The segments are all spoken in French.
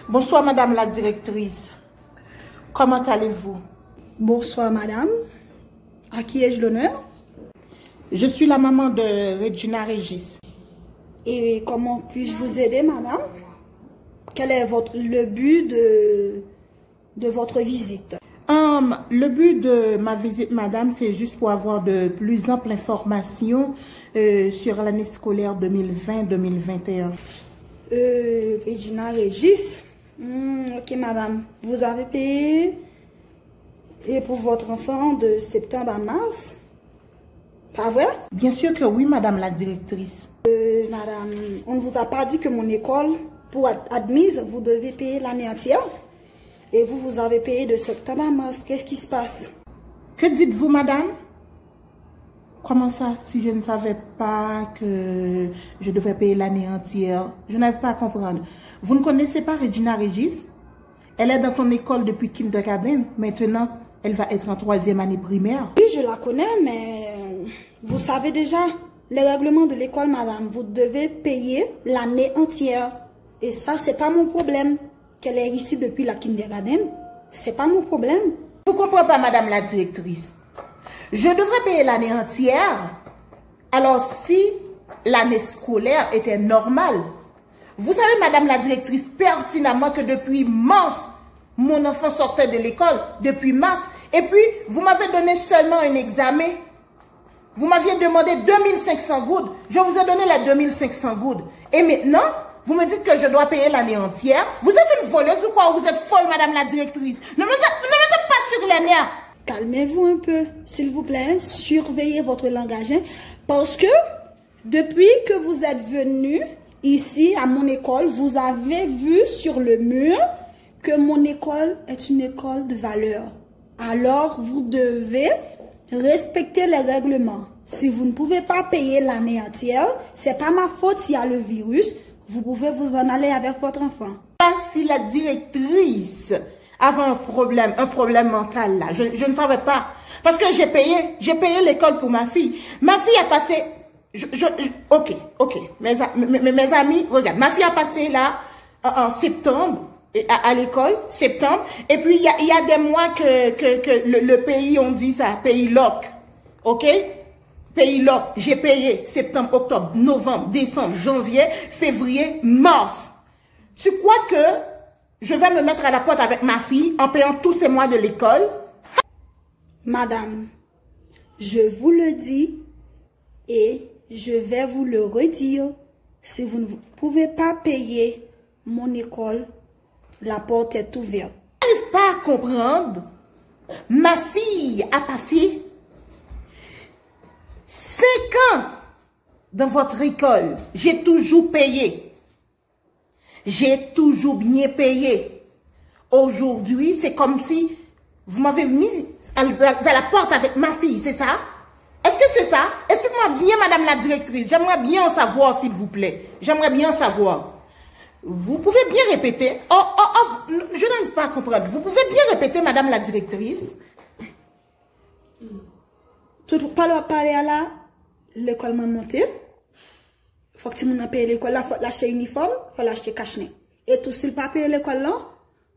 Bonsoir madame la directrice. Comment allez-vous? Bonsoir madame. À qui ai-je l'honneur? Je suis la maman de Regina Régis. Et comment puis-je vous aider madame? Quel est le but de votre visite? Le but de ma visite, madame, c'est juste pour avoir de plus amples informations sur l'année scolaire 2020-2021. Regina Régis. Ok, madame. Vous avez payé et pour votre enfant de septembre à mars? Pas vrai? Bien sûr que oui, madame la directrice. Madame, on ne vous a pas dit que mon école, pour être admise, vous devez payer l'année entière? Et vous avez payé de septembre à mars. Qu'est-ce qui se passe? Que dites-vous, madame? Comment ça, si je ne savais pas que je devais payer l'année entière? Je n'arrive pas à comprendre. Vous ne connaissez pas Regina Régis? Elle est dans ton école depuis kindergarten. Maintenant, elle va être en 3e année primaire. Oui, je la connais, mais vous savez déjà les règlements de l'école, madame. Vous devez payer l'année entière. Et ça, c'est pas mon problème. Qu'elle est ici depuis la kindergarten, c'est pas mon problème. Vous ne comprenez pas, madame la directrice. Je devrais payer l'année entière. Alors, si l'année scolaire était normale, vous savez, madame la directrice, pertinemment que depuis mars, mon enfant sortait de l'école, depuis mars, et puis, vous m'avez donné seulement un examen. Vous m'aviez demandé 2500 gouttes. Je vous ai donné les 2500 gouttes. Et maintenant, vous me dites que je dois payer l'année entière. Vous êtes une voleuse ou quoi? Vous êtes folle, madame la directrice. Ne me mettez pas sur les nerfs. Calmez-vous un peu, s'il vous plaît. Surveillez votre langage. Parce que, depuis que vous êtes venu ici à mon école, vous avez vu sur le mur que mon école est une école de valeur. Alors, vous devez respecter les règlements. Si vous ne pouvez pas payer l'année entière, c'est pas ma faute s'il y a le virus. Vous pouvez vous en aller avec votre enfant. Si la directrice avait un problème mental là, je ne savais pas. Parce que j'ai payé l'école pour ma fille. Ma fille a passé, ok, mes amis, regarde, ma fille a passé là en septembre, à l'école, septembre, et puis il y a des mois que le pays, on dit ça, pays loc, ok? Pays là, j'ai payé septembre, octobre, novembre, décembre, janvier, février, mars. Tu crois que je vais me mettre à la porte avec ma fille en payant tous ces mois de l'école? Madame, je vous le dis et je vais vous le redire. Si vous ne pouvez pas payer mon école, la porte est ouverte. Je n'arrive pas à comprendre. Ma fille a passé 5 ans dans votre école. J'ai toujours payé. J'ai toujours bien payé. Aujourd'hui, c'est comme si vous m'avez mis à la porte avec ma fille, c'est ça? Est-ce que c'est ça? Explique-moi bien, madame la directrice. J'aimerais bien en savoir, s'il vous plaît. J'aimerais bien en savoir. Vous pouvez bien répéter. Je n'arrive pas à comprendre. Vous pouvez bien répéter, madame la directrice. Tu ne peux pas leur parler à l'école m'a monté. Faut que tu m'en payes l'école là, faut l'acheter uniforme, faut l'acheter cache-nez. Et tout si le pas payer l'école là,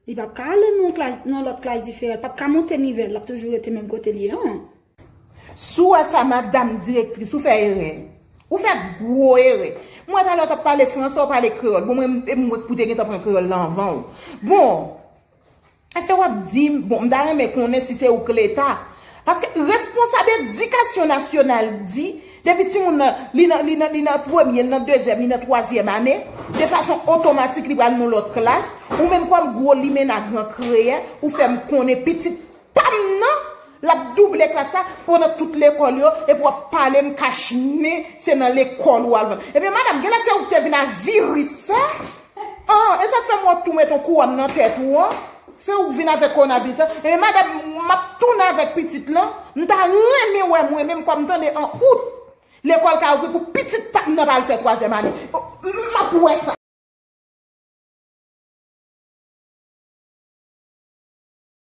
il va pas aller dans l'autre classe différente, pas monter niveau, là toujours été même côté lié. Soit ça madame directrice, ou fait erreur. Ou fait gros erreur. Moi t'as l'autre parler français ou parler créole. Bon moi écouter que t'apprends créole là avant. Bon. Est-ce que vous dites bon, m'dare mais connaît si c'est au l'État. Parce que responsable d'éducation nationale dit, depuis que vous êtes première, deuxième, troisième année, de façon automatique, il va dans l'autre classe, ou même comme gros limène à grand créé, ou fait connaître petit, pam, non, la double classe, pendant toute l'école, et pour parler, me cacher, c'est dans l'école ou avant. Et bien, madame, là, c'est où tu viens à virer ça? Ah, et ça fait moi tout mettre ton couronne dans la tête, ou c'est où vous venez avec coronavirus. Et madame, m'a tourné avec petite là, m'ta remis ouais moi même comme m'tendez en août. L'école qu'a ouvert pour petite pas n'a pas le faire 3e année. M'a pour ça.